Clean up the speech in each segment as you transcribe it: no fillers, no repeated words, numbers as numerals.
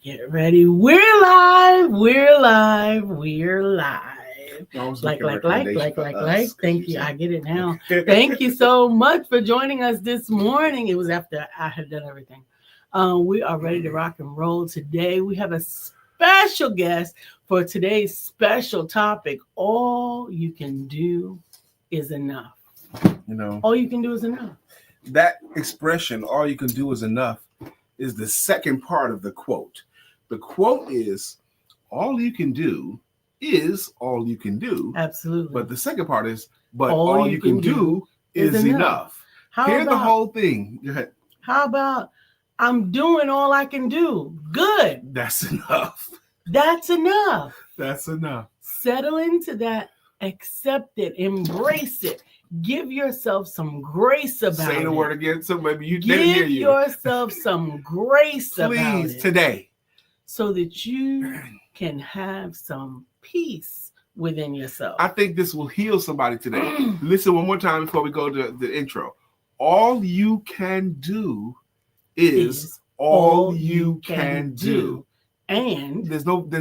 Get ready. We're live. We're live. We're live. Like. Thank you. I get it now. Thank you so much for joining us this morning. It was after I had done everything. We are ready to rock and roll today. We have a special guest for today's special topic. All you can do is enough. You know, all you can do is enough. That expression, all you can do is enough, is the second part of the quote. The quote is, all you can do is all you can do. Absolutely. But the second part is, but all you can do is enough. Hear the whole thing. Go ahead. How about, I'm doing all I can do? Good. That's enough. That's enough. That's enough. Settle into that. Accept it. Embrace it. Give yourself some grace about it. Say the word again, so maybe you didn't hear you. Give yourself some grace about it. Please, today. So that you can have some peace within yourself. I think this will heal somebody today. Listen one more time before we go to the intro. All you can do is all you can do. And there's no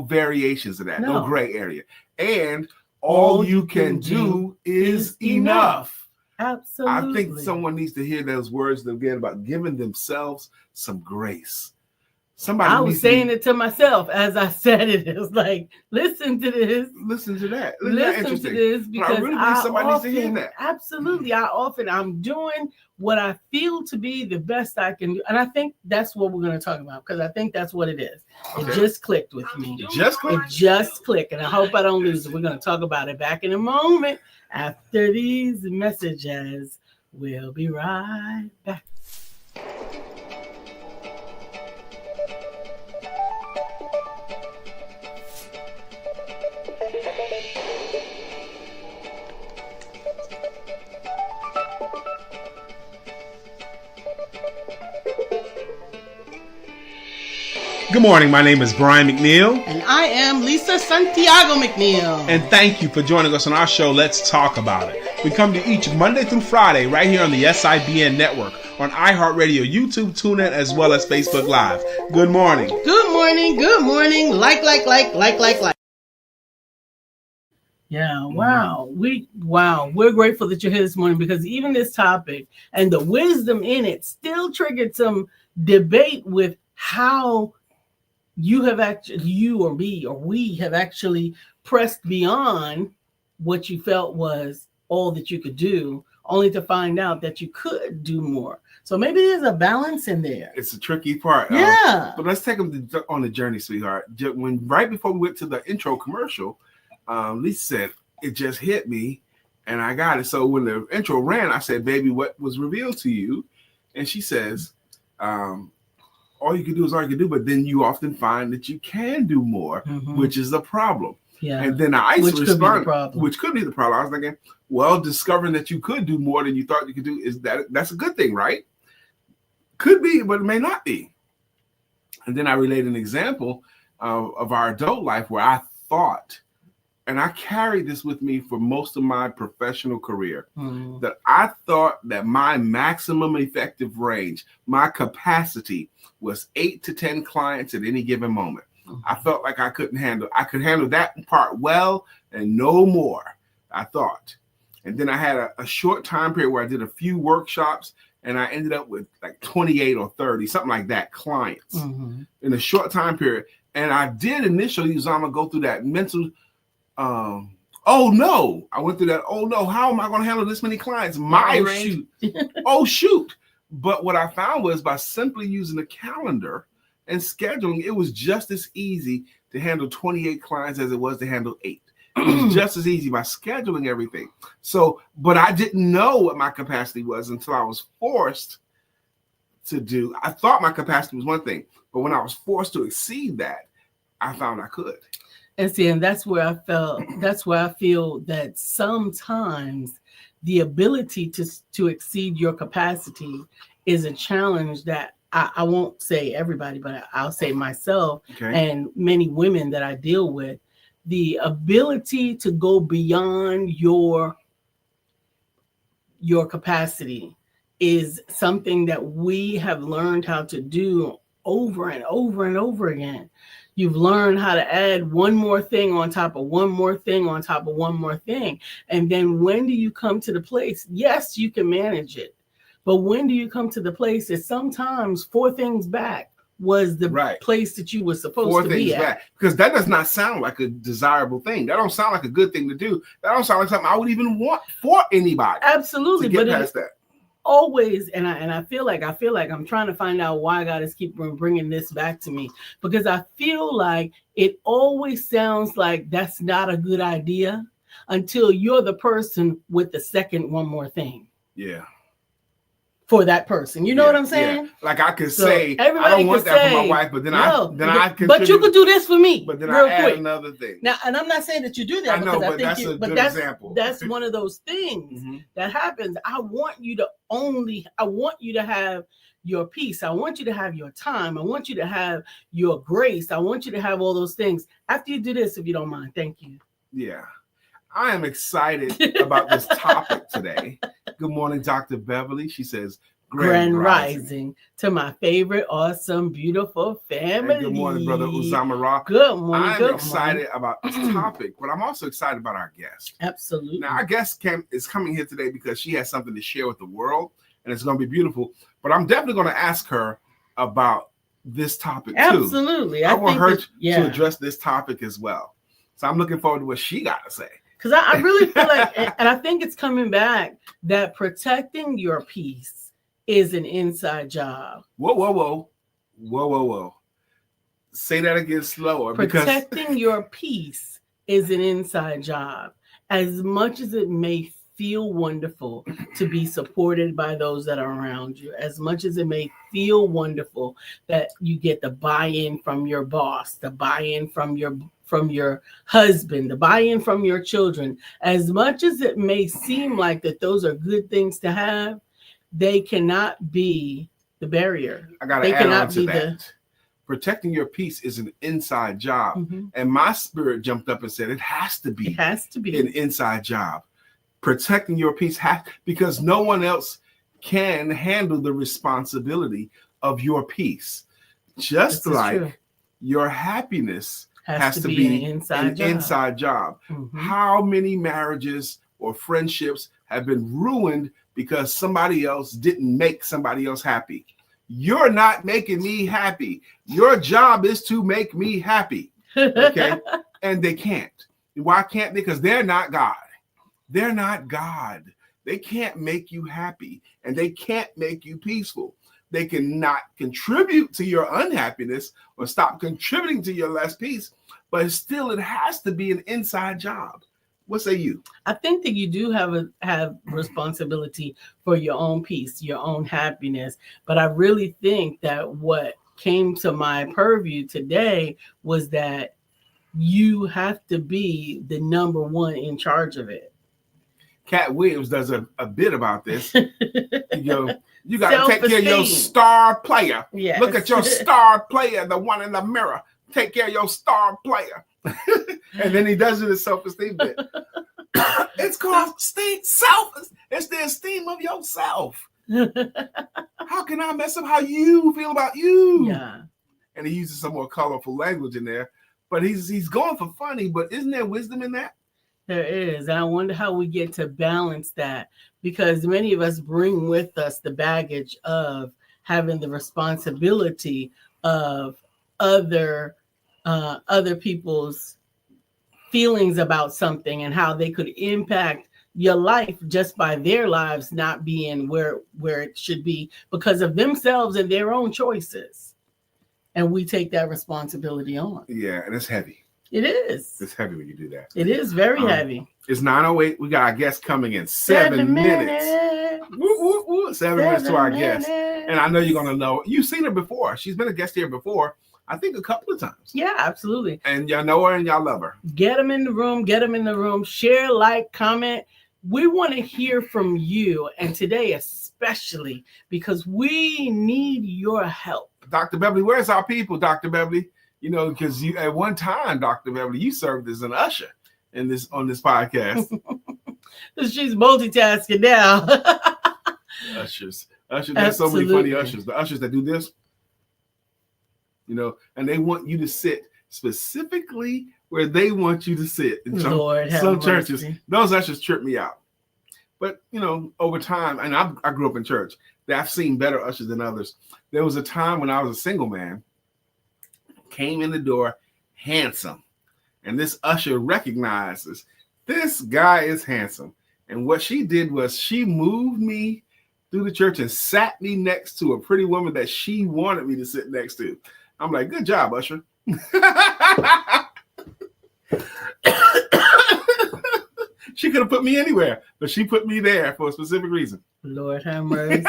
variations of that, no gray area. And all you can do is enough. Absolutely. I think someone needs to hear those words again about giving themselves some grace. I was saying it to myself as I said it. It was like, listen to this. Listen to that. Listen to this, because I really believe somebody needs to hear that. Absolutely. I'm doing what I feel to be the best I can do. And I think that's what we're going to talk about, because I think that's what it is. Okay. It just clicked with me. It just clicked. And I hope I don't lose it. We're going to talk about it back in a moment after these messages. We'll be right back. Good morning. My name is Brian McNeill. And I am LisaSantiagoMcNeilll. And thank you for joining us on our show, Let's Talk About It. We come to each Monday through Friday right here on the SIBN network, on iHeartRadio, YouTube, TuneIn, as well as Facebook Live. Good morning. Good morning. Good morning. Like. Yeah, wow. We're grateful that you're here this morning, because even this topic and the wisdom in it still triggered some debate with how you have actually, you or me or we have actually pressed beyond what you felt was all that you could do, only to find out that you could do more. So maybe there's a balance in there. It's a tricky part. Yeah. But let's take them on the journey, sweetheart. Right before we went to the intro commercial, Lisa said, it just hit me and I got it. So when the intro ran, I said, baby, what was revealed to you? And she says, all you can do is all you can do, but then you often find that you can do more, which is a problem. Yeah. And then I responded, which could be the problem. I was thinking, well, discovering that you could do more than you thought you could do, that's a good thing, right? Could be, but it may not be. And then I related an example of our adult life where I thought, and I carried this with me for most of my professional career, that I thought that my maximum effective range, my capacity, was 8 to 10 clients at any given moment. I felt like I could handle that part well and no more, I thought. And then I had a short time period where I did a few workshops and I ended up with like 28 or 30, something like that, clients in a short time period. And I did initially, I'm going to go through that mental, oh no, I went through that. Oh no, how am I going to handle this many clients? Shoot. But what I found was by simply using a calendar and scheduling, it was just as easy to handle 28 clients as it was to handle 8. It was just as easy by scheduling everything. So, but I didn't know what my capacity was until I was forced to do. I thought my capacity was one thing, but when I was forced to exceed that, I found I could. And see, and that's where I feel that sometimes the ability to exceed your capacity is a challenge that I won't say everybody, but I'll say myself and many women that I deal with. The ability to go beyond your capacity is something that we have learned how to do over and over and over again. You've learned how to add one more thing on top of one more thing on top of one more thing. And then when do you come to the place? Yes, you can manage it. But when do you come to the place that sometimes 4 things back was the place that you were supposed to be at? 4 things back. Because that does not sound like a desirable thing. That don't sound like a good thing to do. That don't sound like something I would even want for anybody. Absolutely. To get past that. Always, and I feel like I'm trying to find out why God is keep bringing this back to me, because I feel like it always sounds like that's not a good idea until you're the person with the second one more thing. Yeah. For that person, you know what I'm saying? Yeah. Like I could say, I don't want that for my wife, but then I can. But you could do this for me. But then I add another thing. Now, and I'm not saying that you do that. I know, but that's a good example. That's one of those things that happens. I want you to have your peace. I want you to have your time. I want you to have your grace. I want you to have all those things. After you do this, if you don't mind, thank you. Yeah. I am excited about this topic today. Good morning, Dr. Beverly. She says, Grand Rising to my favorite, awesome, beautiful family. And good morning, Brother Uzama Ra. Good morning. I'm excited about this topic, but I'm also excited about our guest. Absolutely. Now, our guest is coming here today because she has something to share with the world, and it's going to be beautiful. But I'm definitely going to ask her about this topic, too. Absolutely. I want her to address this topic as well. So I'm looking forward to what she got to say. Because I really feel like, and I think it's coming back, that protecting your peace is an inside job. Whoa. Say that again slower. Protecting your peace is an inside job. As much as it may feel wonderful to be supported by those that are around you, as much as it may feel wonderful that you get the buy-in from your boss, the buy-in from your husband, the buy-in from your children, as much as it may seem like that those are good things to have, they cannot be the barrier. I got to add on to that. Protecting your peace is an inside job. And my spirit jumped up and said, it has to be an inside job. Protecting your peace because no one else can handle the responsibility of your peace. Just like your happiness has to be an inside job. How many marriages or friendships have been ruined because somebody else didn't make somebody else happy? You're not making me happy. Your job is to make me happy. Okay? And they can't. Why can't they? Because they're not God. They're not God. They can't make you happy, and they can't make you peaceful. They cannot contribute to your unhappiness or stop contributing to your less peace, but still it has to be an inside job. What say you? I think that you do have responsibility for your own peace, your own happiness. But I really think that what came to my purview today was that you have to be the number one in charge of it. Cat Williams does a bit about this. You got to take care of your star player. Yes. Look at your star player, the one in the mirror. Take care of your star player. And then he does it in self-esteem bit. It's called self. It's the esteem of yourself. How can I mess up how you feel about you? Yeah. And he uses some more colorful language in there. But he's going for funny. But isn't there wisdom in that? There is. And I wonder how we get to balance that, because many of us bring with us the baggage of having the responsibility of other people's feelings about something and how they could impact your life just by their lives not being where it should be because of themselves and their own choices. And we take that responsibility on. Yeah, and it's heavy. It is. It's heavy when you do that. It is very heavy. It's 9:08. We got our guest coming in 7 minutes. Woo, woo, woo. 7 minutes to our guest. And I know you're going to know. You've seen her before. She's been a guest here before, I think a couple of times. Yeah, absolutely. And y'all know her and y'all love her. Get them in the room. Get them in the room. Share, like, comment. We want to hear from you. And today especially because we need your help. Dr. Beverly, where's our people, Dr. Beverly? You know, because you at one time, Dr. Beverly, you served as an usher on this podcast. She's multitasking now. Ushers. There's so many funny ushers. The ushers that do this. and they want you to sit specifically where they want you to sit. In some churches, those ushers trip me out. But, over time, and I grew up in church, I've seen better ushers than others. There was a time when I was a single man, came in the door, handsome. And this usher recognizes this guy is handsome. And what she did was she moved me through the church and sat me next to a pretty woman that she wanted me to sit next to. I'm like, good job, usher. She could have put me anywhere, but she put me there for a specific reason. Lord have mercy.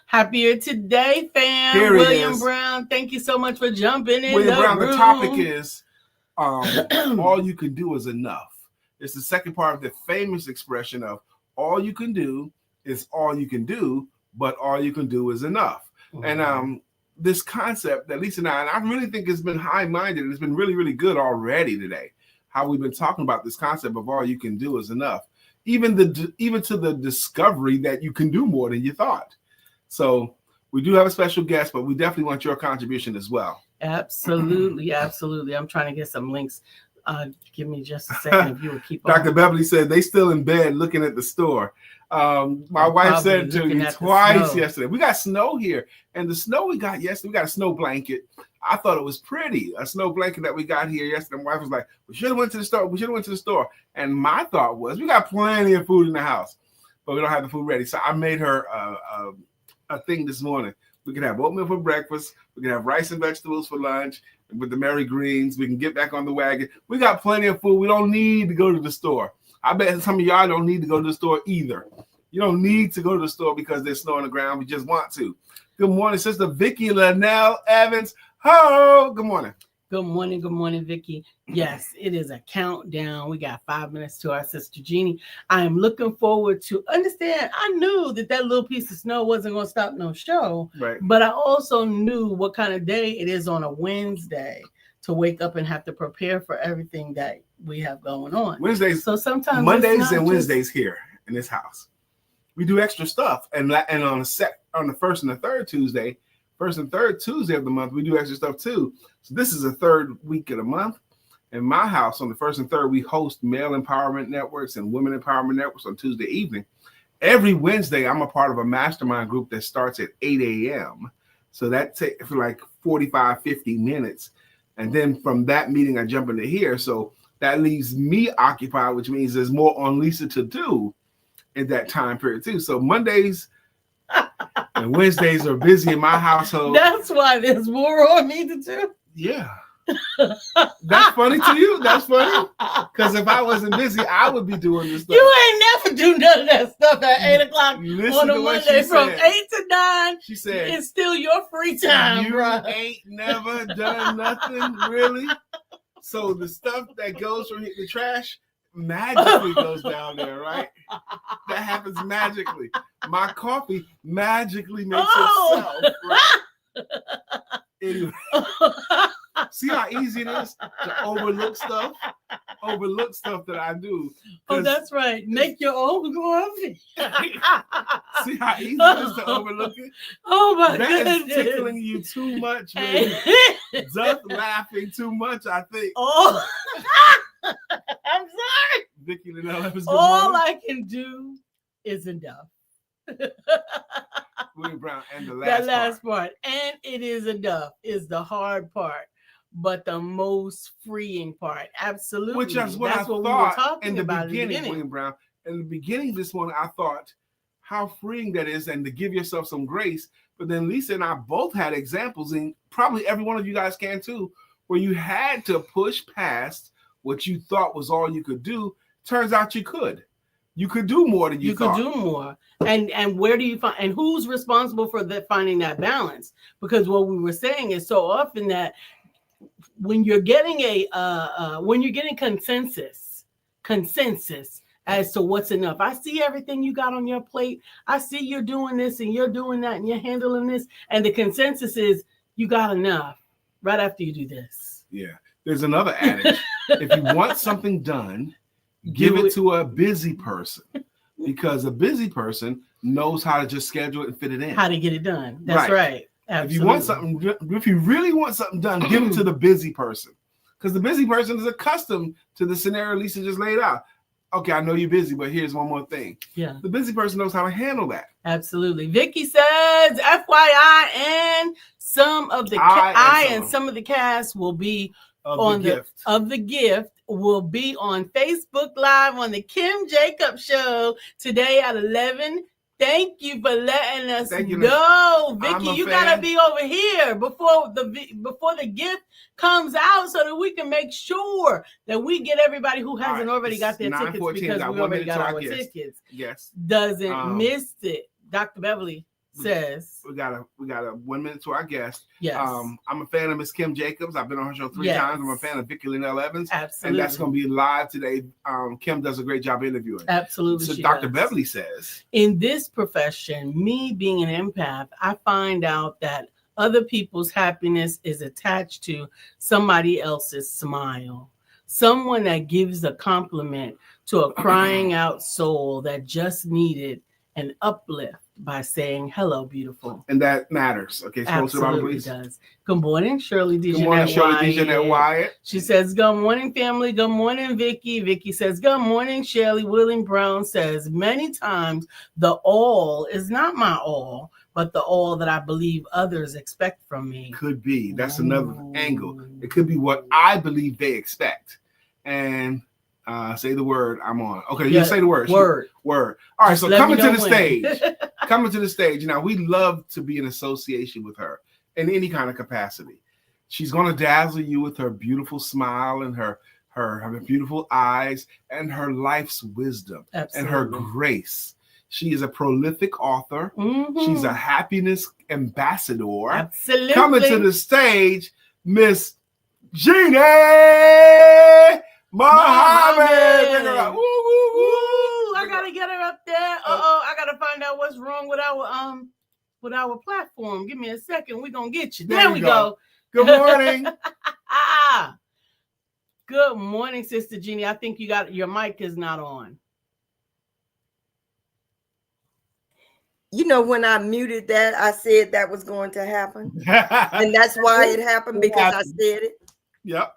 Happier today, fam. Here William Brown, thank you so much for jumping in. William Brown, the topic is all you can do is enough. It's the second part of the famous expression of all you can do is all you can do, but all you can do is enough. Mm-hmm. And this concept that Lisa and I really think has been high-minded and it's been really, really good already today. How we've been talking about this concept of all you can do is enough, even to the discovery that you can do more than you thought. So we do have a special guest, but we definitely want your contribution as well. Absolutely, absolutely. I'm trying to get some links. Give me just a second if you would keep on. Dr. Beverly said they still in bed looking at the store. My wife said to me twice yesterday, we got snow here. And the snow we got yesterday, we got a snow blanket. I thought it was pretty, a snow blanket that we got here yesterday. My wife was like, we should have went to the store. And my thought was, we got plenty of food in the house, but we don't have the food ready. So I made her a thing this morning. We can have oatmeal for breakfast. We can have rice and vegetables for lunch. With the Mary Greens, we can get back on the wagon. We got plenty of food. We don't need to go to the store. I bet some of y'all don't need to go to the store either. You don't need to go to the store because there's snow on the ground. We just want to. Good morning, Sister Vicki Linnell Evans. Ho! Good morning. Good morning, Vicki. Yes, it is a countdown. We got 5 minutes to our sister Jeanne. I am looking forward to understand. I knew that little piece of snow wasn't going to stop no show, right? But I also knew what kind of day it is on a Wednesday to wake up and have to prepare for everything that we have going on. Wednesdays, so sometimes Mondays and Wednesdays here in this house, we do extra stuff, and on the first and the third Tuesday. First and third Tuesday of the month, we do extra stuff too. So this is the third week of the month. In my house, on the first and third, we host male empowerment networks and women empowerment networks on Tuesday evening. Every Wednesday, I'm a part of a mastermind group that starts at 8 a.m. So that takes for like 45, 50 minutes. And then from that meeting, I jump into here. So that leaves me occupied, which means there's more on Lisa to do in that time period too. So Mondays and Wednesdays are busy in my household. That's why there's more on me to do. Yeah. That's funny to you? That's funny? Because if I wasn't busy, I would be doing this stuff. You ain't never do none of that stuff at 8 o'clock on a Monday from 8 to 9. She said, it's still your free time, you bro. Ain't never done nothing, really? So the stuff that goes from the trash magically goes down there, right? That happens magically. My coffee magically makes itself, right? Anyway, see how easy it is to overlook stuff that I do. Oh, that's right. Make your own coffee. See how easy it is to overlook it? Oh my goodness. That is tickling you too much, man. Just laughing too much, I think. Oh, I'm sorry. Vicki Linnell Evans, all I can do is enough. William Brown, and the last part. And it is enough is the hard part, but the most freeing part. Absolutely. Which is what That's I what thought we were talking in the about beginning, William Brown. In the beginning this morning, I thought how freeing that is and to give yourself some grace. But then Lisa and I both had examples, and probably every one of you guys can too, where you had to push past what you thought was all you could do. Turns out you could. You could do more than you thought. You could do more. And where do you find, and who's responsible for finding that balance? Because what we were saying is so often that when you're getting consensus as to what's enough. I see everything you got on your plate. I see you're doing this and you're doing that and you're handling this. And the consensus is you got enough right after you do this. Yeah. There's another adage. If you want something done, give it to a busy person, because a busy person knows how to just schedule it and fit it in. How to get it done. That's right. If you want something, if you really want something done, give it to the busy person, because the busy person is accustomed to the scenario Lisa just laid out. Okay, I know you're busy, but here's one more thing. Yeah. The busy person knows how to handle that. Absolutely. Vicky says, FYI, and some of the some of the cast will be on the gift will be on Facebook Live on the Kim Jacobs Show today at 11. Thank you for letting us know, Vicky. You gotta be over here before the gift comes out, so that we can make sure that we get everybody who hasn't already got their tickets, because we already got our tickets. Yes, doesn't miss it. Dr. Beverly says we got a 1 minute to our guest. Yes. I'm a fan of Miss Kim Jacobs. I've been on her show 3 times. I'm a fan of Vicky Linnell Evans. Absolutely. And that's going to be live today. Kim does a great job interviewing. Absolutely. So Dr. Beverly says, in this profession, me being an empath, I find out that other people's happiness is attached to somebody else's smile. Someone that gives a compliment to a crying out soul that just needed an uplift by saying, hello, beautiful. And that matters. Okay, absolutely does. Good morning, Shirley D. Good morning, Shirley D. Wyatt. She says, good morning, family. Good morning, Vicky. Vicky says, good morning, Shirley. William Brown says, many times the all is not my all, but the all that I believe others expect from me. Could be. That's another angle. It could be what I believe they expect. And say the word. I'm on. Okay, you say the word. Word. All right, so coming to the stage. Coming to the stage. Now, we love to be in association with her in any kind of capacity. She's going to dazzle you with her beautiful smile and her beautiful eyes and her life's wisdom. Absolutely. And her grace. She is a prolific author. Mm-hmm. She's a happiness ambassador. Absolutely. Coming to the stage, Miss Jeanne Mohammed. Woo, woo, woo. I gotta get her up there. I gotta find out what's wrong with our platform. Give me a second. We're gonna get you. There we go. Good morning. Good morning, Sister Jeannie. I think your mic is not on. You know, when I muted that, I said that was going to happen. And that's why it happened, because I said it. Yep.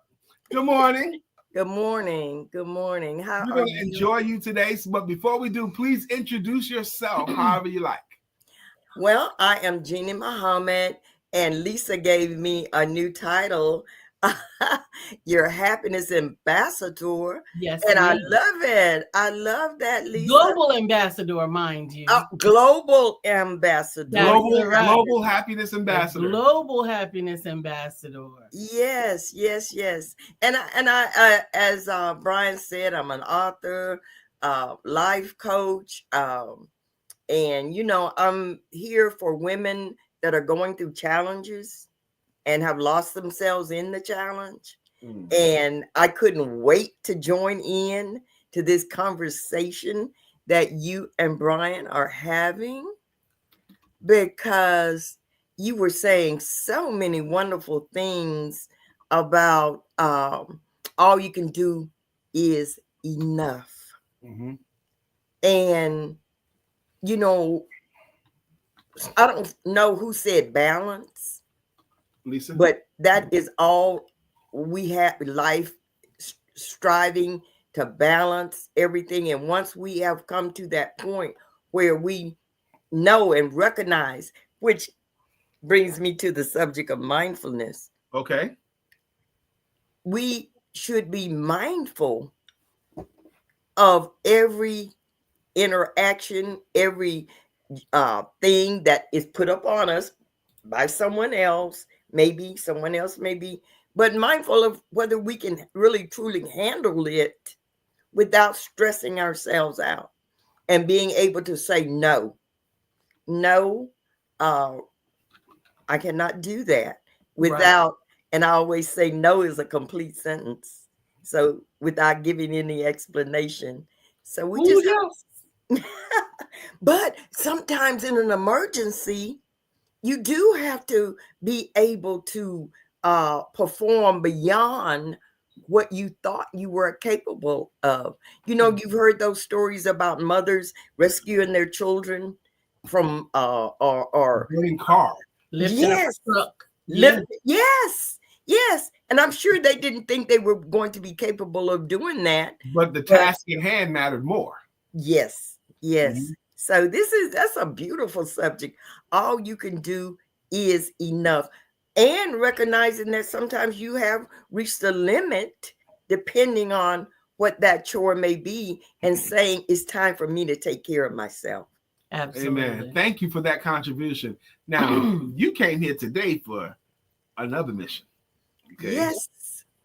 Good morning. Good morning. Good morning. How We're going to enjoy you today. But before we do, please introduce yourself however you like. Well, I am Jeanne Mohammed, and Lisa gave me a new title, your happiness ambassador. Yes. And I love it. I love that, Lisa. Global ambassador, mind you. Global ambassador. Global happiness ambassador. Global happiness ambassador. Yes. And I as Brian said, I'm an author, life coach, and I'm here for women that are going through challenges and have lost themselves in the challenge. Mm. And I couldn't wait to join in to this conversation that you and Brian are having, because you were saying so many wonderful things about all you can do is enough. Mm-hmm. And, I don't know who said balance. Lisa? But that is all we have, life striving to balance everything. And once we have come to that point where we know and recognize, which brings me to the subject of mindfulness. Okay. We should be mindful of every interaction, every thing that is put upon us by someone else. Maybe someone else, but mindful of whether we can really truly handle it without stressing ourselves out, and being able to say no, I cannot do that without, right. And I always say no is a complete sentence. So without giving any explanation. So we but sometimes in an emergency, you do have to be able to perform beyond what you thought you were capable of. You've heard those stories about mothers rescuing their children from or burning car. Lifting up a truck. Yes. And I'm sure they didn't think they were going to be capable of doing that. But the task at hand mattered more. Yes. So that's a beautiful subject. All you can do is enough. And recognizing that sometimes you have reached the limit depending on what that chore may be, and saying it's time for me to take care of myself. Absolutely. Amen. Thank you for that contribution. Now, you came here today for another mission. Okay. Yes.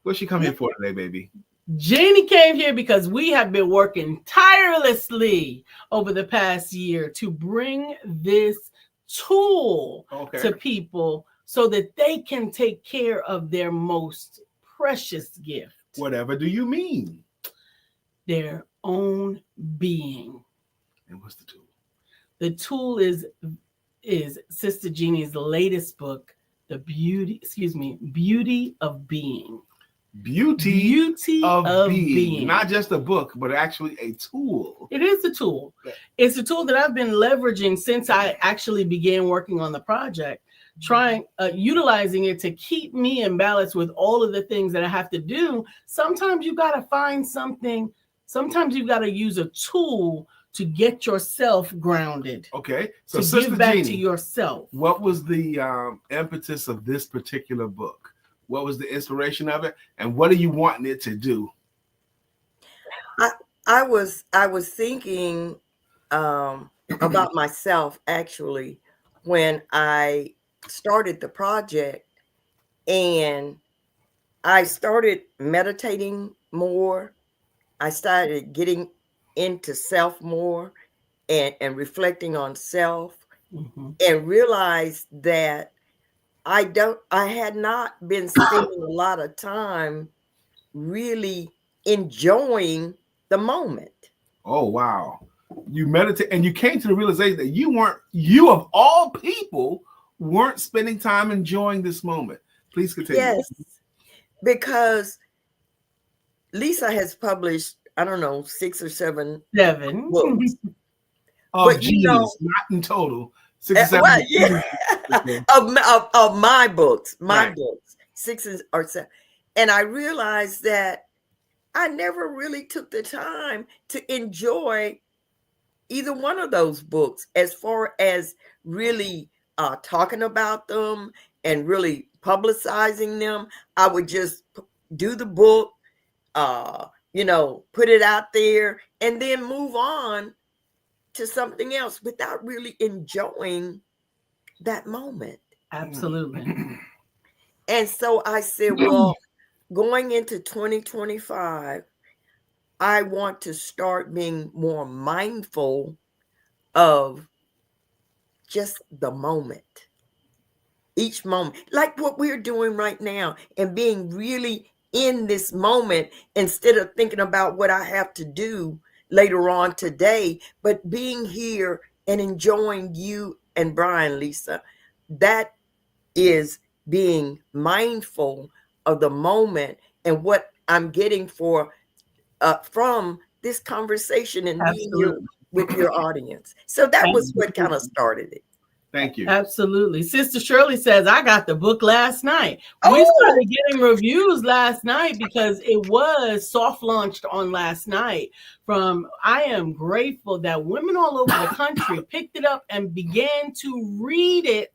What's she come here for today, baby? Jeanne came here because we have been working tirelessly over the past year to bring this tool to people so that they can take care of their most precious gift. Whatever do you mean? Their own being. And what's the tool? The tool is Sister Jeanne's latest book, Beauty of Being. Beauty of being. Not just a book, but actually a tool. It is a tool. It's a tool that I've been leveraging since I actually began working on the project, utilizing it to keep me in balance with all of the things that I have to do. Sometimes you got to find something. Sometimes you got to use a tool to get yourself grounded. Okay. So to give back to yourself. What was the impetus of this particular book? What was the inspiration of it? And what are you wanting it to do? I was thinking about myself, actually, when I started the project, and I started meditating more. I started getting into self more and reflecting on self, and realized that I had not been spending a lot of time really enjoying the moment. Oh, wow. You meditate and you came to the realization that you of all people weren't spending time enjoying this moment. Please continue. Yes, because Lisa has published, I don't know, 6 or 7 books. Of Jeanne's, not in total. 6 or 7 of my books, books, 6 or 7. And I realized that I never really took the time to enjoy either one of those books, as far as really talking about them and really publicizing them. I would just do the book, put it out there, and then move on to something else without really enjoying that moment. Absolutely. And so I said, well, going into 2025, I want to start being more mindful of just the moment. Each moment, like what we're doing right now, and being really in this moment instead of thinking about what I have to do later on today, but being here and enjoying you and Brian, Lisa. That is being mindful of the moment and what I'm getting from this conversation and being here with your audience. So that was what kind of started it. Thank you. Absolutely. Sister Shirley says, I got the book last night. We started getting reviews last night because it was soft launched on last night. I am grateful that women all over the country picked it up and began to read it.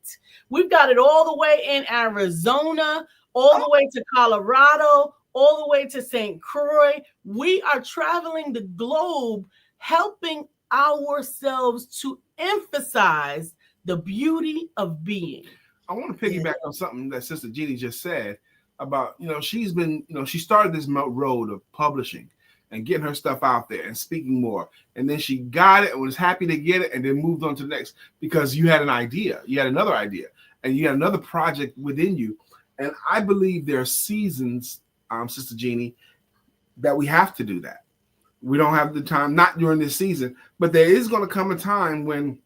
We've got it all the way in Arizona, all the way to Colorado, all the way to St. Croix. We are traveling the globe, helping ourselves to emphasize the beauty of being. I want to piggyback on something that Sister Jeanne just said about, she started this road of publishing and getting her stuff out there and speaking more. And then she got it and was happy to get it and then moved on to the next, because you had an idea, you had another idea, and you had another project within you. And I believe there are seasons, Sister Jeanne, that we have to do that. We don't have the time, not during this season, but there is going to come a time when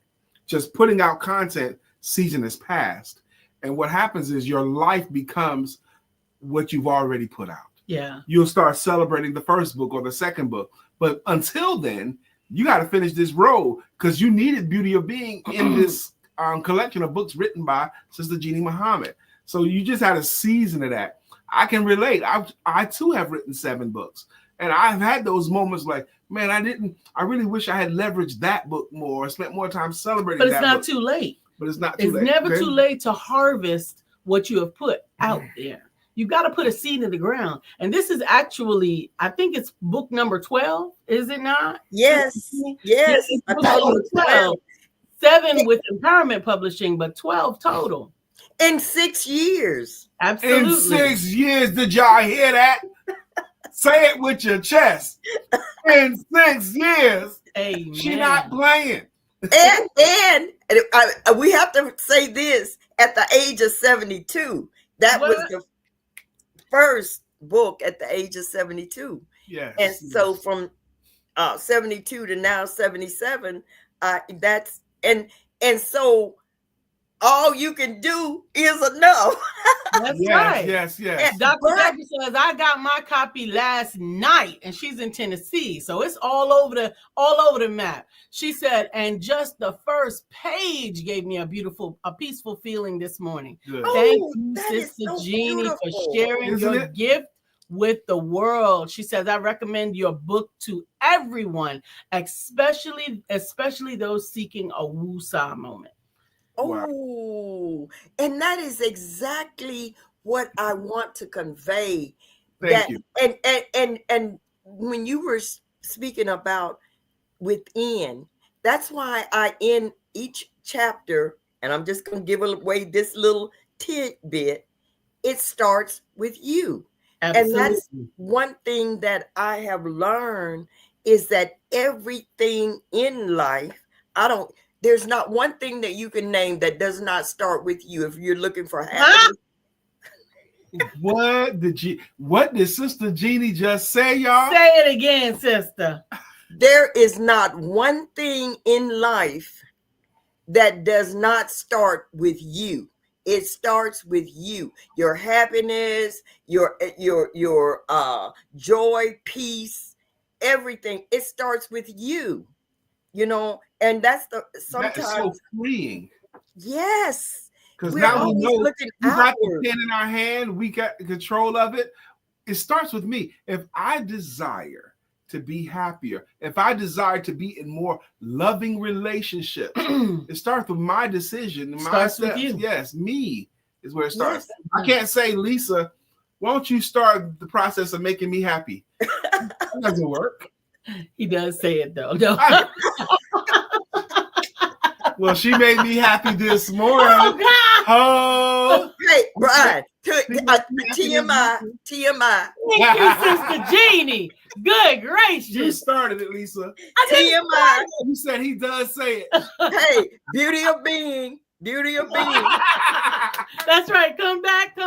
just putting out content season is past. And what happens is your life becomes what you've already put out. Yeah. You'll start celebrating the first book or the second book. But until then, you got to finish this road, because you needed Beauty of Being in this collection of books written by Sister Jeanne Muhammad. So you just had a season of that. I can relate. I too have written 7 books. And I've had those moments like, man, I really wish I had leveraged that book more, spent more time celebrating that book. But it's not too late. But it's not too late. It's never too late to harvest what you have put out there. You've got to put a seed in the ground. And this is actually, I think it's book number 12, is it not? Yes. Yes. Book number 12. 7 with Empowerment Publishing, but 12 total. In 6 years. Absolutely. In 6 years, did y'all hear that? Say it with your chest. In 6 years. Amen. She not playing. And we have to say this, at the age of 72. That was the first book at the age of 72. Yes. And so from 72 to now 77, that's and so all you can do is enough. That's right. Yes. Dr. Becky says, I got my copy last night, and she's in Tennessee. So it's all over the map. She said, and just the first page gave me a peaceful feeling this morning. Good. Thank you, Sister so Jeanne, for beautiful. sharing your gift with the world. She says, I recommend your book to everyone, especially those seeking a woo-saw moment. Oh, and that is exactly what I want to convey. Thank you. And when you were speaking about within, that's why I in each chapter, and I'm just going to give away this little tidbit, it starts with you. Absolutely. And that's one thing that I have learned is that everything in life, there's not one thing that you can name that does not start with you if you're looking for happiness. What did Sister Jeanne just say, y'all? Say it again, sister. There is not one thing in life that does not start with you. It starts with you, your happiness, your joy, peace, everything. It starts with you, and that's sometimes That is so freeing. Yes, because now we know we got the pen in our hand, we got control of it. It starts with me. If I desire to be happier, if I desire to be in more loving relationships, it starts with my decision. My starts steps. with you. Yes, me is where it starts. Yes. I can't say, Lisa, why don't you start the process of making me happy? That doesn't work. He does say it though. No. Well, she made me happy this morning. Oh, hey, Brian, TMI. Thank you, Sister Jeanne. Good gracious. You started it, Lisa. TMI. You said he does say it. Hey, beauty of being. That's right. Come back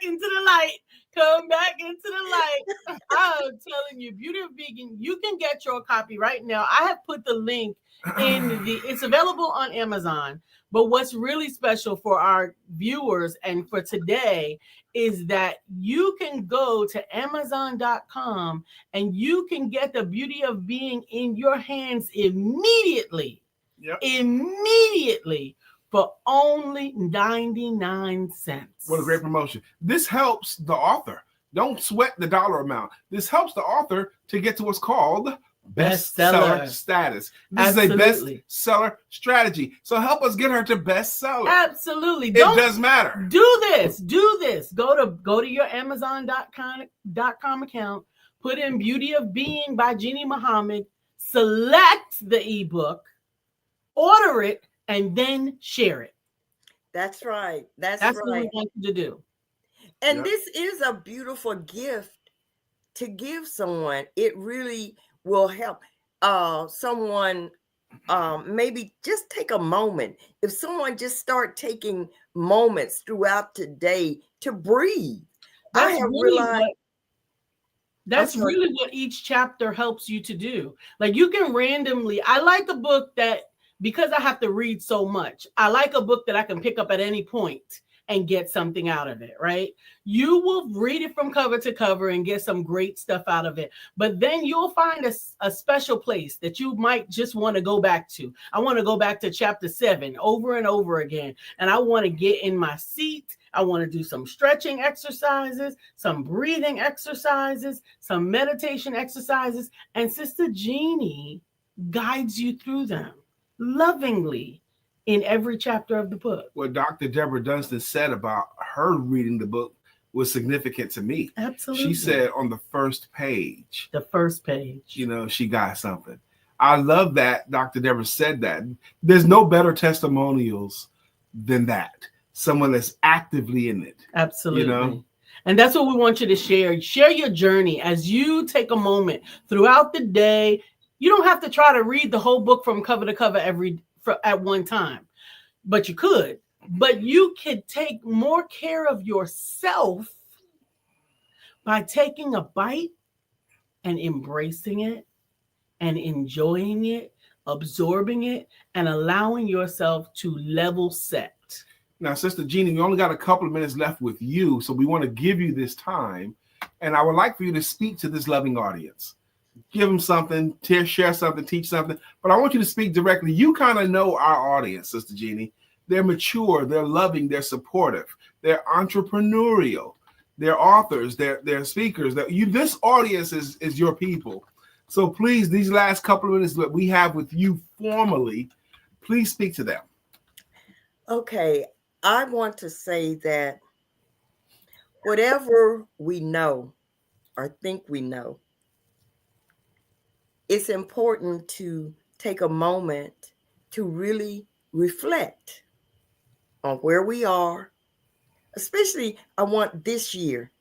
into the light. Come back into the light. I'm telling you, Beauty of Vegan, you can get your copy right now. I have put the link it's available on Amazon. But what's really special for our viewers and for today is that you can go to Amazon.com and you can get the Beauty of Being in your hands immediately. Yep. Immediately. For only 99 cents. What a great promotion. This helps the author. Don't sweat the dollar amount. This helps the author to get to what's called bestseller status. This is a bestseller strategy. So help us get her to bestseller. Absolutely. It does matter. Do this. Go to your Amazon.com account, put in Beauty of Being by Jeanne Muhammad, select the ebook, order it, and then share it. That's right. That's right. What we want you to do. And this is a beautiful gift to give someone. It really will help someone maybe just take a moment. If someone just start taking moments throughout today to breathe. I have realized that's really what each chapter helps you to do. Like you can randomly, I like a book that, because I have to read so much, I like a book that I can pick up at any point and get something out of it, right? You will read it from cover to cover and get some great stuff out of it. But then you'll find a special place that you might just want to go back to. I want to go back to chapter 7 over and over again. And I want to get in my seat. I want to do some stretching exercises, some breathing exercises, some meditation exercises. And Sister Jeannie guides you through them lovingly in every chapter of the book. What Dr. Deborah Dunstan said about her reading the book was significant to me. Absolutely. She said on the first page. The first page. You know, she got something. I love that Dr. Deborah said that. There's no better testimonials than that. Someone that's actively in it. Absolutely. You know? And that's what we want you to share. Share your journey as you take a moment throughout the day. You don't have to try to read the whole book from cover to cover at one time, but you could. But you could take more care of yourself by taking a bite and embracing it and enjoying it, absorbing it, and allowing yourself to level set. Now, Sister Jeannie, we only got a couple of minutes left with you, so we want to give you this time. And I would like for you to speak to this loving audience. Give them something, share something, teach something. But I want you to speak directly. You kind of know our audience, Sister Jeannie. They're mature, they're loving, they're supportive, they're entrepreneurial, they're authors, they're speakers. This audience is your people. So please, these last couple of minutes that we have with you formally, please speak to them. Okay, I want to say that whatever we know or think we know, it's important to take a moment to really reflect on where we are. Especially, I want this year.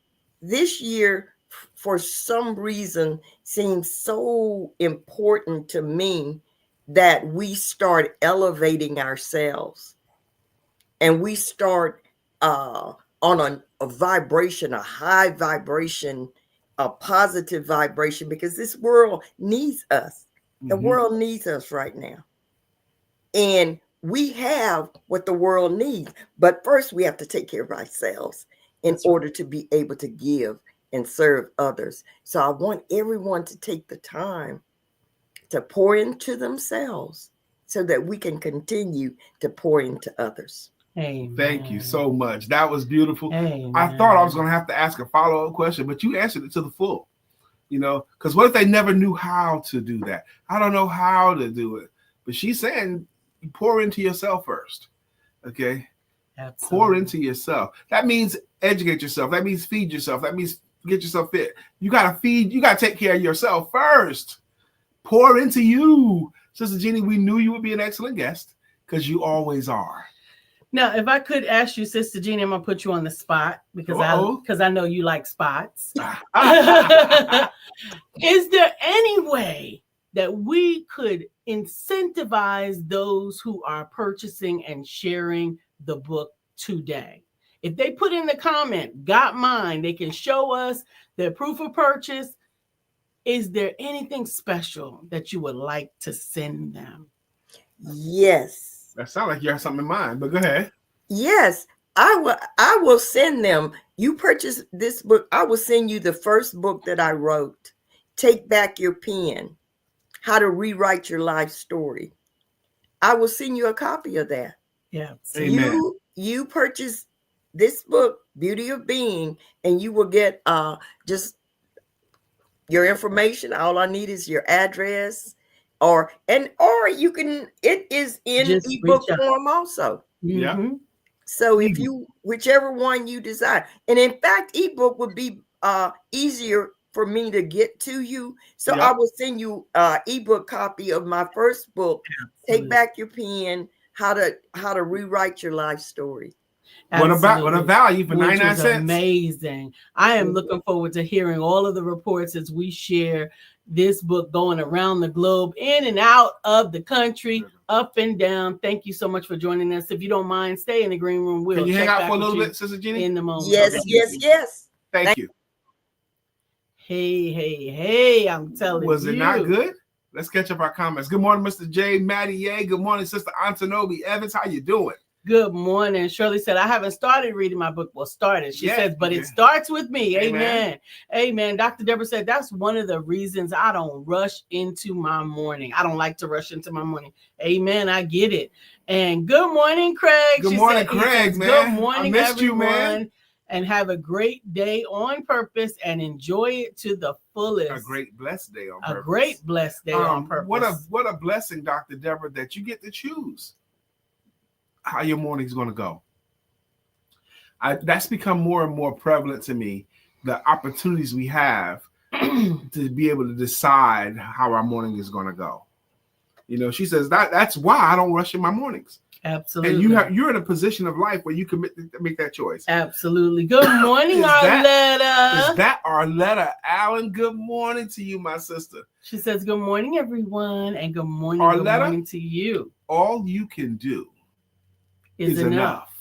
This year, for some reason, seems so important to me that we start elevating ourselves and we start on a vibration, a high vibration, a positive vibration, because this world needs us. The world needs us right now. And we have what the world needs. But first, we have to take care of ourselves in order to be able to give and serve others. So I want everyone to take the time to pour into themselves so that we can continue to pour into others. Amen. Thank you so much. That was beautiful. Amen. I thought I was going to have to ask a follow-up question, but you answered it to the full. You know, because what if they never knew how to do that? I don't know how to do it. But she's saying, pour into yourself first. Okay? Absolutely. Pour into yourself. That means educate yourself. That means feed yourself. That means get yourself fit. You got to take care of yourself first. Pour into you. Sister Jeannie, we knew you would be an excellent guest because you always are. Now, if I could ask you, Sister Jeannie, I'm going to put you on the spot because I know you like spots. Is there any way that we could incentivize those who are purchasing and sharing the book today? If they put in the comment, got mine, they can show us their proof of purchase. Is there anything special that you would like to send them? Yes. That sounds like you have something in mind, but go ahead. Yes, I will send them. You purchase this book, I will send you the first book that I wrote, Take Back Your Pen, How to Rewrite Your Life Story. I will send you a copy of that. Yeah. Amen. You purchase this book, Beauty of Being, and you will get just your information. All I need is your address. Or you can, it is in Just ebook form also. Yeah. Mm-hmm. So if you, whichever one you desire, and in fact, ebook would be easier for me to get to you. So I will send you ebook copy of my first book, Take Back Your Pen, How to Rewrite Your Life Story. What a value for 99 cents. Amazing. I am looking forward to hearing all of the reports as we share this book going around the globe, in and out of the country, up and down. Thank you so much for joining us. If you don't mind, stay in the green room. We'll Can you hang out for a little bit, Sister Jeannie? In the moment. Yes. Thank you. Hey, I'm telling you. Was it not good? Let's catch up our comments. Good morning, Mr. J. Matty Ye. Good morning, Sister Antonobi Evans. How you doing? Good morning. Shirley said, I haven't started reading my book. Well, started. She says, but it starts with me. Amen. Amen. Dr. Deborah said, that's one of the reasons I don't rush into my morning. I don't like to rush into my morning. Amen. I get it. And good morning, Craig. Good morning, Craig, man. Good morning, I missed everyone. You, man. And have a great day on purpose and enjoy it to the fullest. A great blessed day on purpose. A great blessed day on purpose. What a blessing, Dr. Deborah, that you get to choose how your morning's going to go. That's become more and more prevalent to me, the opportunities we have to be able to decide how our morning is going to go. You know, she says that's why I don't rush in my mornings. Absolutely. And you're in a position of life where you can make that choice. Absolutely. Good morning, Arletta. Is that Arletta Allen? Good morning to you, my sister. She says, good morning, everyone. And good morning, Arletta, good morning to you. All you can do is enough.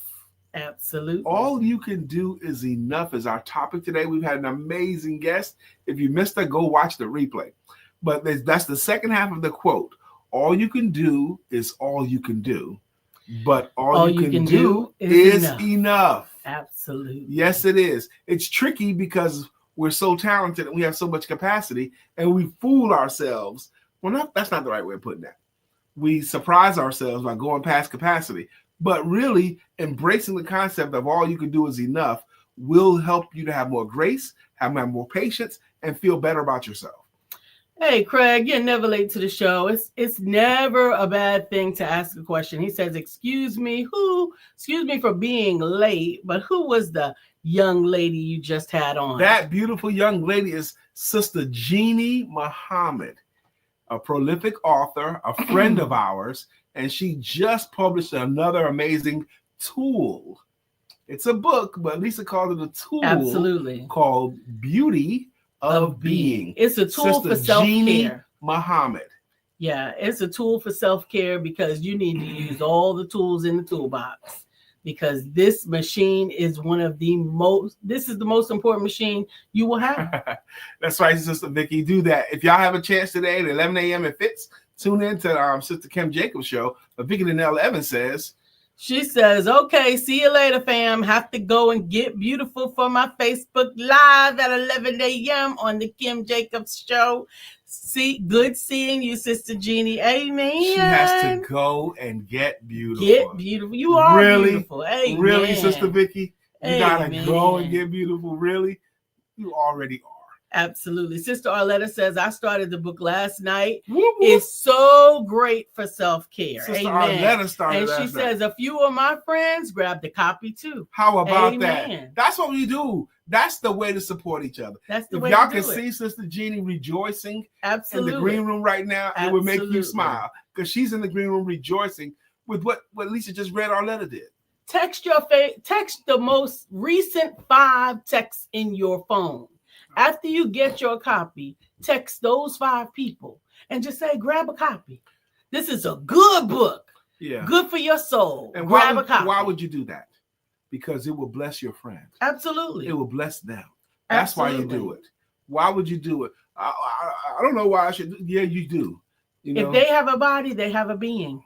Absolutely. All you can do is enough is our topic today. We've had an amazing guest. If you missed it, go watch the replay. But that's the second half of the quote. All you can do is all you can do. But all you can do is enough. Absolutely. Yes, it is. It's tricky because we're so talented and we have so much capacity and we fool ourselves. Well, that's not the right way of putting that. We surprise ourselves by going past capacity. But really, embracing the concept of all you can do is enough will help you to have more grace, have more patience, and feel better about yourself. Hey, Craig, you're never late to the show. It's never a bad thing to ask a question. He says, excuse me for being late, but who was the young lady you just had on? That beautiful young lady is Sister Jeanne Muhammad, a prolific author, a friend of ours, and she just published another amazing tool. It's a book, but Lisa called it a tool. Absolutely. Called Beauty of Being. It's a tool Sister for self-care. Jeanne Muhammad. Yeah, it's a tool for self-care because you need to use all the tools in the toolbox because this machine is this is the most important machine you will have. That's right, Sister Vicky. Do that. If y'all have a chance today at 11 a.m. it fits, tune in to Sister Kim Jacobs' show. But Vicky Linnell Evans says, she says, okay, see you later, fam. Have to go and get beautiful for my Facebook Live at 11 a.m. on the Kim Jacobs show. Good seeing you, Sister Jeanne. Amen. She has to go and get beautiful. Get beautiful. You are beautiful. Amen. Really, Sister Vicky? You gotta Amen. go and get beautiful. Really? You already are. Absolutely. Sister Arletta says, I started the book last night. Whoop, whoop. It's so great for self-care. Sister Amen. Arletta started and last she says, a few of my friends grabbed a copy too. How about Amen. that? That's what we do. That's the way to support each other. That's the if way y'all to can do it. see Sister Jeanne rejoicing Absolutely. in the green room right now, it would make you Absolutely. smile because she's in the green room rejoicing with what Lisa just read Arletta did. Text the most recent 5 texts in your phone. After you get your copy, text those 5 people and just say, grab a copy. This is a good book. Yeah. Good for your soul. And grab a copy. Why would you do that? Because it will bless your friend. Absolutely. It will bless them. That's Absolutely. why you do it. Why would you do it? I don't know why I should. Yeah, you do. You know? If they have a body, they have a being.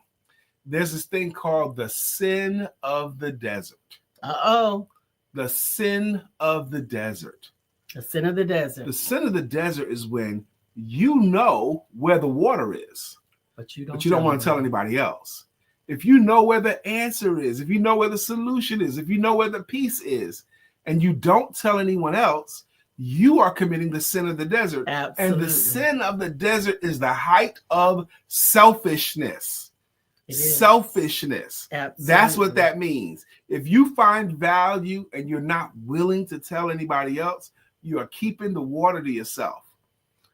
There's this thing called the sin of the desert. Uh-oh. The sin of the desert. The sin of the desert. The sin of the desert is when you know where the water is, but you don't want to tell anybody else. If you know where the answer is, if you know where the solution is, if you know where the peace is, and you don't tell anyone else, you are committing the sin of the desert. Absolutely. And the sin of the desert is the height of selfishness. Selfishness. Absolutely. That's what that means. If you find value and you're not willing to tell anybody else, you are keeping the water to yourself.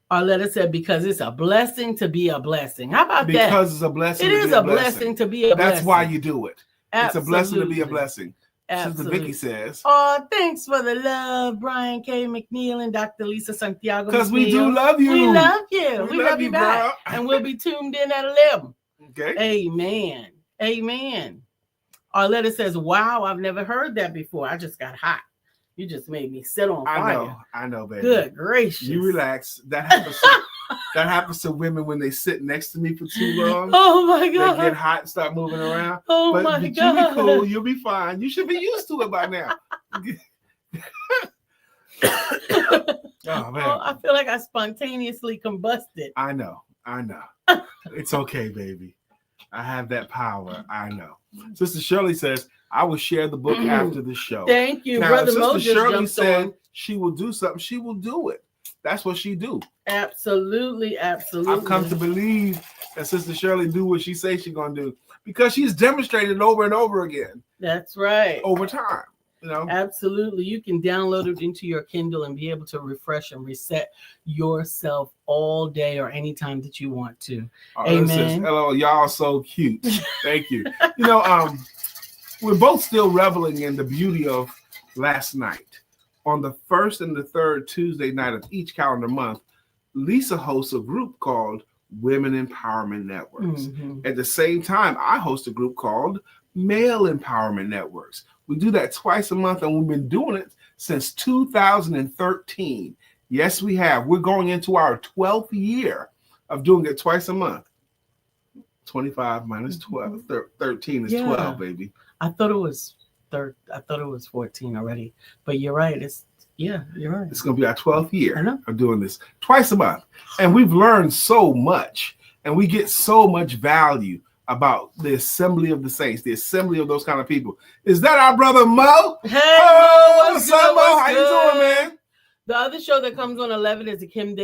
Arletta said, because it's a blessing to be a blessing. How about that? Because it's a blessing. It is a blessing to be a blessing. That's why you do it. Absolutely. It's a blessing to be a blessing. Absolutely. Sister Vicky says. Oh, thanks for the love, Brian K. McNeill and Dr. LisaSantiagoMcNeilll. Because we do love you. We love you. We love you back. Girl. And we'll be tuned in at 11. Okay. Amen. Amen. Arletta says, wow, I've never heard that before. I just got hot. You just made me sit on fire. I know, baby. Good gracious. You relax. That happens. That happens to women when they sit next to me for too long. Oh my God. They get hot and start moving around. Oh but my you'll God. be cool. You'll be fine. You should be used to it by now. Oh man. Oh, I feel like I spontaneously combusted. I know. It's okay, baby. I have that power. I know. Sister Shirley says, I will share the book after the show. Thank you. Now, Brother Sister Mo just Shirley jumped said on. she will do something. She will do it. That's what she do. Absolutely. I've come to believe that Sister Shirley do what she says she's going to do because she's demonstrated over and over again. That's right. Over time. You know? Absolutely. You can download it into your Kindle and be able to refresh and reset yourself all day or anytime that you want to. Amen. Says, hello, y'all so cute. Thank you. You know, we're both still reveling in the beauty of last night. On the first and the third Tuesday night of each calendar month, Lisa hosts a group called Women Empowerment Networks. Mm-hmm. At the same time, I host a group called Male Empowerment Networks. We do that twice a month, and we've been doing it since 2013. Yes, we have. We're going into our 12th year of doing it twice a month. 25 minus 12, 13 is 12, baby. I thought it was 14 already, but you're right. You're right. It's going to be our 12th year of doing this twice a month, and we've learned so much, and we get so much value about the assembly of the saints, the assembly of those kind of people. Is that our brother Mo? Hey, what's up, Mo? How you doing, man? The other show that comes on 11 is the Kim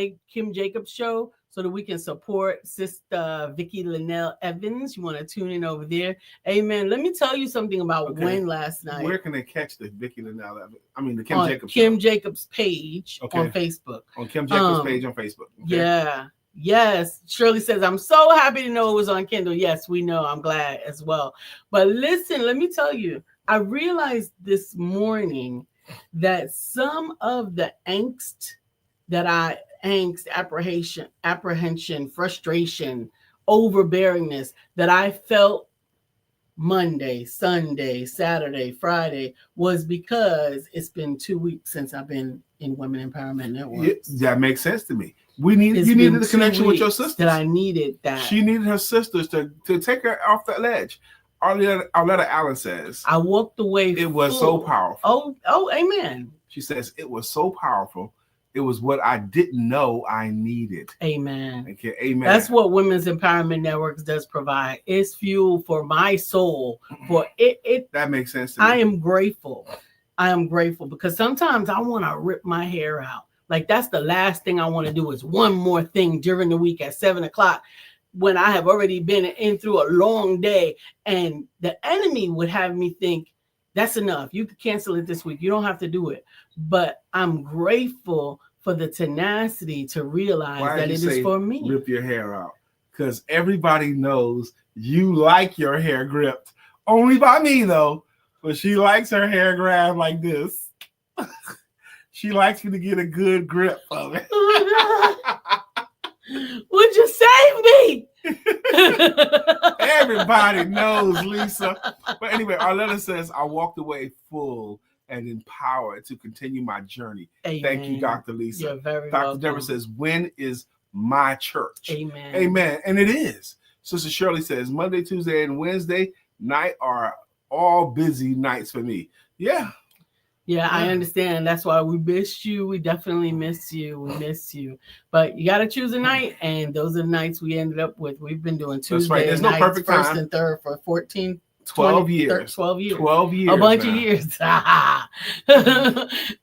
Jacobs show, so that we can support Sister Vicki Linnell Evans. You want to tune in over there. Amen. Let me tell you something about Gwen last night. Where can they catch the Vicki Linnell Evans? I mean, the Kim Jacobs show. Kim Jacobs page on Facebook. On Kim Jacobs page on Facebook. Okay. Yeah. Yes, Shirley says, I'm so happy to know it was on Kindle. Yes, we know. I'm glad as well. But listen, let me tell you, I realized this morning that some of the apprehension, frustration, overbearingness that I felt Monday, Sunday, Saturday, Friday was because it's been 2 weeks since I've been in Women Empowerment Networks. Yeah, that makes sense to me. You needed the connection with your sisters. That I needed that. She needed her sisters to take her off that ledge. Arletta Allen says, I walked away. It was so powerful. Oh, amen. She says, it was so powerful. It was what I didn't know I needed. Amen. Okay, amen. That's what Women's Empowerment Networks does provide. It's fuel for my soul. For it. That makes sense to me. I am grateful because sometimes I want to rip my hair out. Like that's the last thing I want to do is one more thing during the week at 7:00 when I have already been in through a long day, and the enemy would have me think that's enough. You can cancel it this week. You don't have to do it. But I'm grateful for the tenacity to realize that it is for me. Rip your hair out, because everybody knows you like your hair gripped. Only by me though, but she likes her hair grabbed like this. She likes me to get a good grip of it. Would you save me? Everybody knows, Lisa. But anyway, Arletta says, I walked away full and empowered to continue my journey. Amen. Thank you, Dr. Lisa. You're very Dr. welcome. Deborah says, when is my church? Amen. Amen. And it is. Sister Shirley says, Monday, Tuesday, and Wednesday night are all busy nights for me. Yeah. Yeah, I understand. That's why we missed you. We definitely miss you. We miss you. But you got to choose a night, and those are the nights we ended up with. We've been doing Tuesday right. There's nights, no perfect first time. and third for 14, 12 20, years. 12 years. 12 years. A bunch now. of years.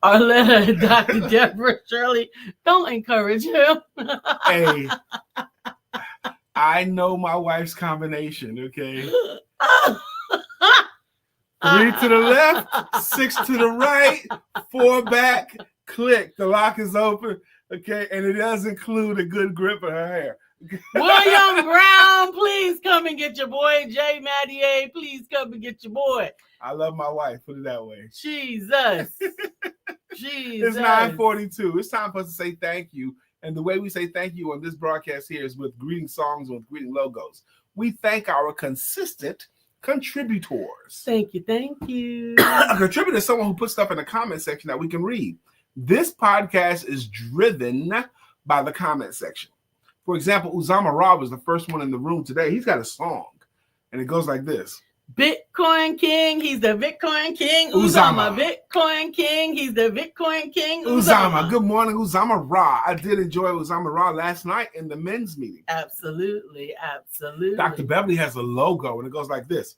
Arletta, Dr. Deborah, Shirley, don't encourage him. Hey, I know my wife's combination, okay? 3 to the left, 6 to the right, 4 back, click. The lock is open, okay? And it does include a good grip of her hair. William Brown, please come and get your boy. Jay Mattier, please come and get your boy. I love my wife, put it that way. Jesus. It's 9:42. It's time for us to say thank you. And the way we say thank you on this broadcast here is with greeting songs and with greeting logos. We thank our consistent contributors. Thank you. A contributor is someone who puts stuff in the comment section that we can read. This podcast is driven by the comment section. For example, Uzama Ra was the first one in the room today. He's got a song, and it goes like this. Bitcoin King, he's the Bitcoin King. Uzama. Bitcoin King, he's the Bitcoin King. Uzama. Good morning, Uzama Ra. I did enjoy Uzama Ra last night in the men's meeting. Absolutely. Dr. Beverly has a logo, and it goes like this.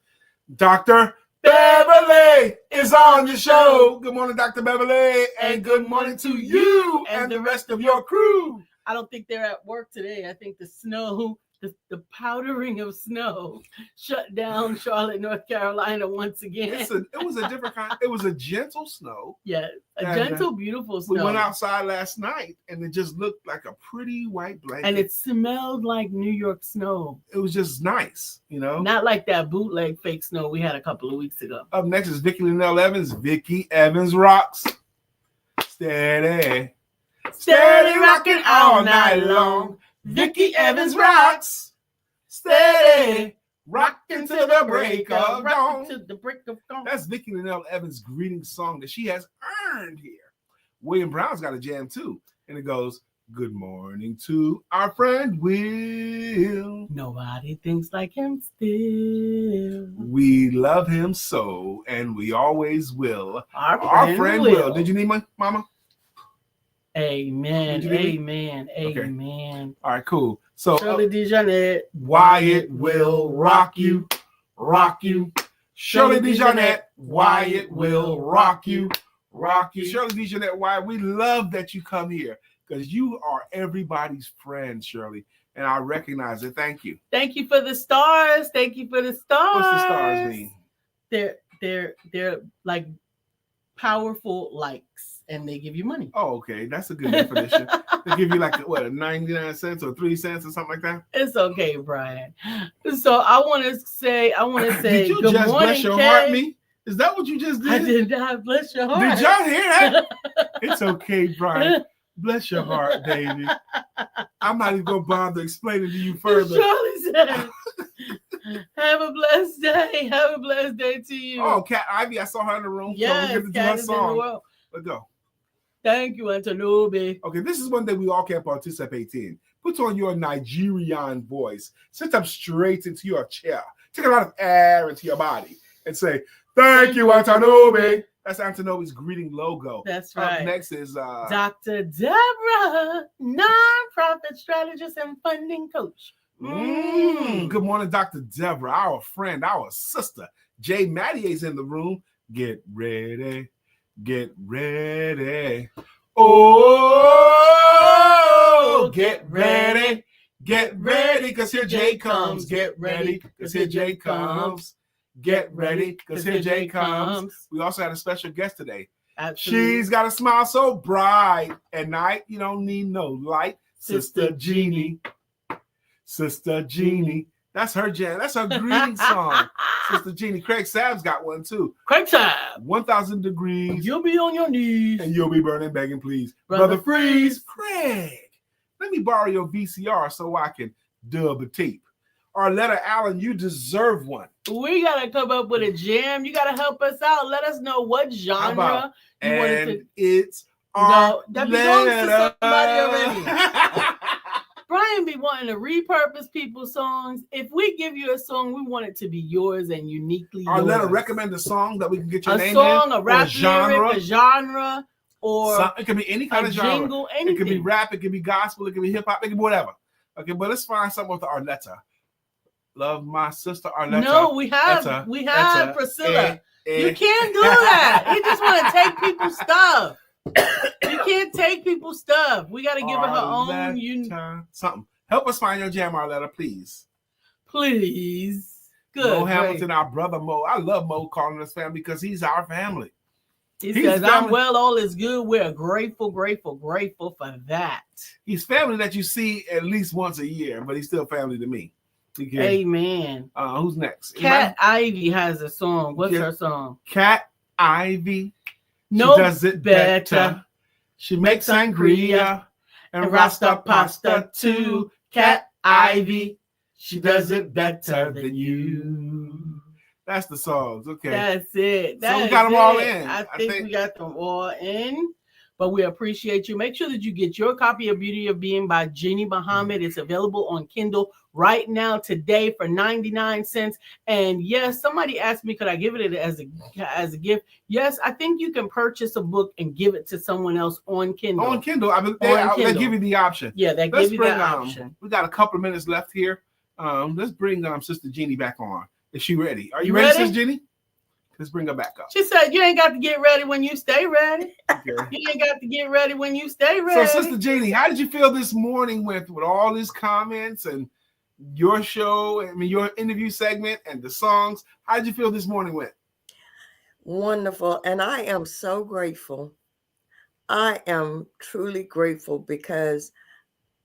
Dr. Beverly is on the show. Good morning, Dr. Beverly, and good morning to you and the rest of your crew. I don't think they're at work today. I think the snow, the powdering of snow shut down Charlotte, North Carolina once again. It was a different kind. It was a gentle snow. Yes, gentle, beautiful snow. We went outside last night, and it just looked like a pretty white blanket. And it smelled like New York snow. It was just nice, you know? Not like that bootleg fake snow we had a couple of weeks ago. Up next is Vicki Linnell Evans. Vicki Evans rocks. Steady rocking all night long. Vicki Evans rocks. Steady rocking to the break of dawn. That's Vicki Linnell Evans' greeting song that she has earned here. William Brown's got a jam too, and it goes, good morning to our friend Will. Nobody thinks like him still. We love him so, and we always will. Our friend Will. Did you need my mama? Amen. Amen. Okay. Amen. All right, cool. So Shirley DeJohnette. Wyatt will rock you, rock you. Shirley DeJohnette, Wyatt will rock you, rock you. Shirley DeJohnette, Wyatt, we love that you come here because you are everybody's friend, Shirley, and I recognize it. Thank you. Thank you for the stars. Thank you for the stars. What's the stars mean? They're like powerful likes. And they give you money. Oh, okay. That's a good definition. They give you like, what, 99 cents or 3 cents or something like that? It's okay, Brian. So I want to say, did you good just morning, bless your Kay. heart me? Is that what you just did? I did not bless your heart. Did y'all hear that? It's okay, Brian. Bless your heart, baby. I'm not even going to bother explaining to you further. Charlie said, have a blessed day. Have a blessed day to you. Oh, Cat Ivy, I saw her in the room. Yes, so we'll get to do Cat her is in the song. world. Let's go. Thank you, Antonobi. Okay, this is one that we all can participate in. Put on your Nigerian voice. Sit up straight into your chair. Take a lot of air into your body and say, thank you, Antonobi. That's Antonobi's greeting logo. That's right. Up next is Dr. Deborah, nonprofit strategist and funding coach. Good morning, Dr. Deborah, our friend, our sister. Jay Mattier's in the room. Get ready. Get ready. Oh, get ready. Get ready, because here Jay comes. Get ready, because here Jay comes. Get ready, because here Jay comes. We also had a special guest today. Absolutely. She's got a smile so bright. At night, you don't need no light. Sister Jeanne. Sister Jeanne. That's her jam. That's her greeting song. Sister Jeanne. Craig Sabb's got one too. Craig Sabb. 1,000 degrees. You'll be on your knees. And you'll be burning, begging, please. Brother Freeze. Craig, let me borrow your VCR so I can dub a tape. Arletta Allen, you deserve one. We got to come up with a jam. You got to help us out. Let us know what genre you wanted to. It's No, that belongs to Arletta. somebody already. Brian be wanting to repurpose people's songs. If we give you a song, we want it to be yours and uniquely yours. Arletta, recommend a song that we can get your name song, in. a rap genre. lyric, a genre, or It can be any kind a of genre. jingle, anything. It can be rap, it can be gospel, it can be hip hop, it can be whatever. Okay, but let's find something with Arletta. Love my sister Arletta. No, we have Priscilla. You can't do that. You just want to take people's stuff. You can't take people's stuff. We got to give her own. Something. Help us find your jam, Arletta, please. Please. Good. Mo Hamilton, our brother Mo. I love Mo calling us family because he's our family. He says, I'm well, all is good. We're grateful for that. He's family that you see at least once a year, but he's still family to me. Okay. Amen. Who's next? Cat Ivy has a song. What's her song? Cat Ivy. No, she does it better. She makes sangria and rasta pasta too. Cat Ivy. She does it better than you. That's the songs. Okay. That's it. So we got them all in. I think we got them all in. but we appreciate you. Make sure that you get your copy of Beauty of Being by Jeanne Muhammad. It's available on Kindle right now today for 99 cents. And yes, somebody asked me, could I give it as a gift? Yes, I think you can purchase a book and give it to someone else on Kindle. On Kindle. I mean, they give you the option. Yeah, they give you that option. We got a couple of minutes left here. Let's bring Sister Jeanne back on. Is she ready? Are you ready, Sister Jeanne? Let's bring her back up. She said, you ain't got to get ready when you stay ready. Okay. You ain't got to get ready when you stay ready. So, Sister Jeanne, how did you feel this morning with all these comments and your show, your interview segment and the songs? How did you feel this morning with? Wonderful. And I am so grateful. I am truly grateful because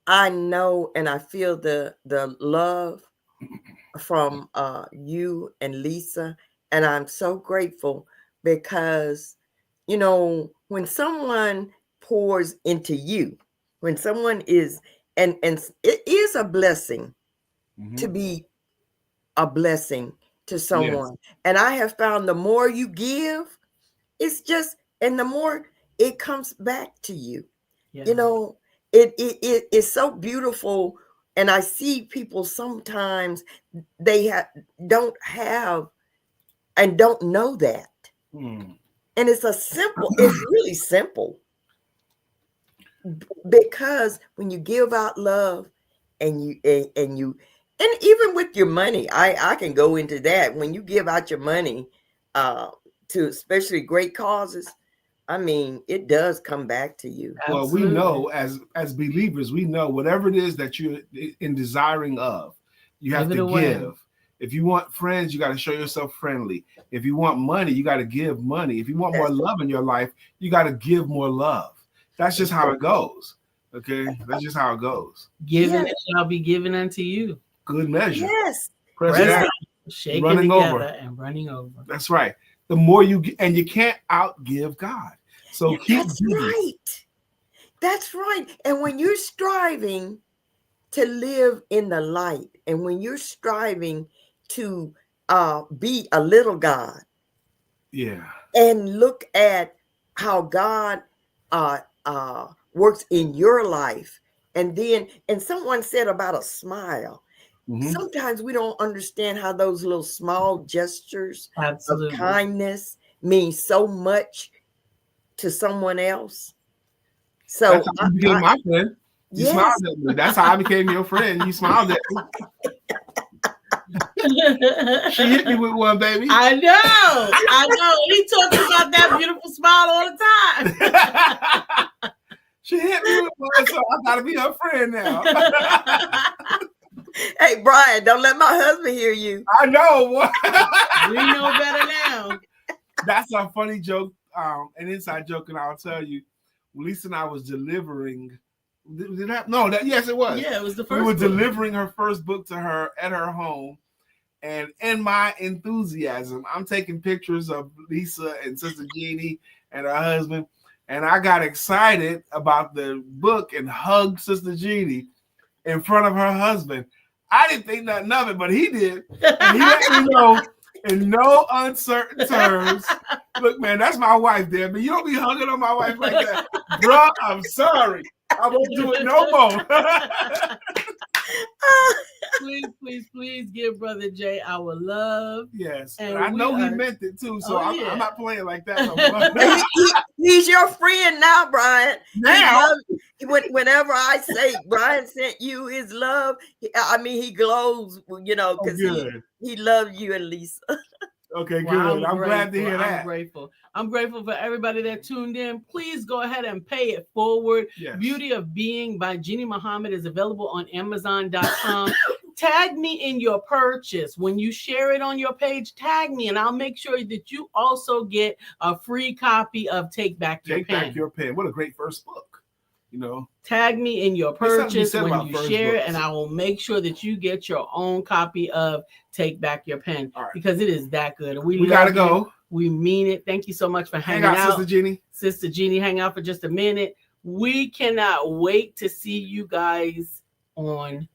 I know and I feel the love from you and Lisa. And I'm so grateful because, when someone pours into you, when someone is, and it is a blessing to be a blessing to someone. Yes. And I have found the more you give, and the more it comes back to you. Yeah. It is so beautiful. And I see people sometimes they don't have and don't know that. And it's really simple. Because when you give out love and even with your money, I can go into that. When you give out your money to especially great causes, it does come back to you. Well, we know as believers, we know whatever it is that you're in desiring of, you have to give. If you want friends, you got to show yourself friendly. If you want money, you got to give money. If you want more love in your life, you got to give more love. That's just how it goes. Okay? That's just how it goes. Given it shall be given unto you. Good measure. Yes. Press down, shaking running over and running over. That's right. The more you and you can't outgive God. So keep giving. Right. That's right. And when you're striving to live in the light, and when you're striving to be a little God, and look at how God works in your life, and someone said about a smile. Sometimes we don't understand how those little small gestures of kindness mean so much to someone else. So that's how you became my friend. You smiled at me. That's how I became your friend. You smiled at me. She hit me with one, baby. I know. He talks about that beautiful smile all the time. She hit me with one, so I gotta be her friend now. Hey, Brian, don't let my husband hear you. I know. We know better now. That's a funny joke, an inside joke, and I'll tell you. Lisa and I was delivering. Yes, it was. Yeah, it was the first. We were delivering her first book to her at her home, and in my enthusiasm, I'm taking pictures of Lisa and Sister Jeanne and her husband, and I got excited about the book and hugged Sister Jeanne in front of her husband. I didn't think nothing of it, but he did, and he let me know in no uncertain terms. Look, man, that's my wife, Debbie. You don't be hugging on my wife like that, bro. I'm sorry. I won't do it no more. please give Brother Jay our love. Yes, and I know he meant it too, so I'm not playing like that no more. He's your friend now, Brian. Now, whenever I say Brian sent you his love, he glows, because he loves you and Lisa. Okay, good. I'm glad to hear that. I'm grateful for everybody that tuned in. Please go ahead and pay it forward. Yes. Beauty of Being by Jeanne Muhammad is available on Amazon.com. Tag me in your purchase. When you share it on your page, tag me, and I'll make sure that you also get a free copy of Take Back Your Pen. Take Back Your Pen. What a great first book. Tag me in your purchase when you share it, and I will make sure that you get your own copy of Take Back Your Pen, because it is that good. We gotta go. We mean it. Thank you so much for hanging out. Sister Jeanne. Sister Jeanne, hang out for just a minute. We cannot wait to see you guys on,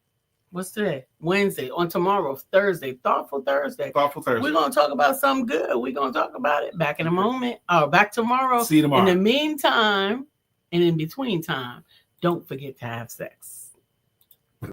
what's today? Wednesday, on tomorrow, Thursday, Thoughtful Thursday. We're going to talk about something good. We're going to talk about it back in a moment. Back tomorrow. See you tomorrow. In the meantime, And in between time, don't forget to have sex.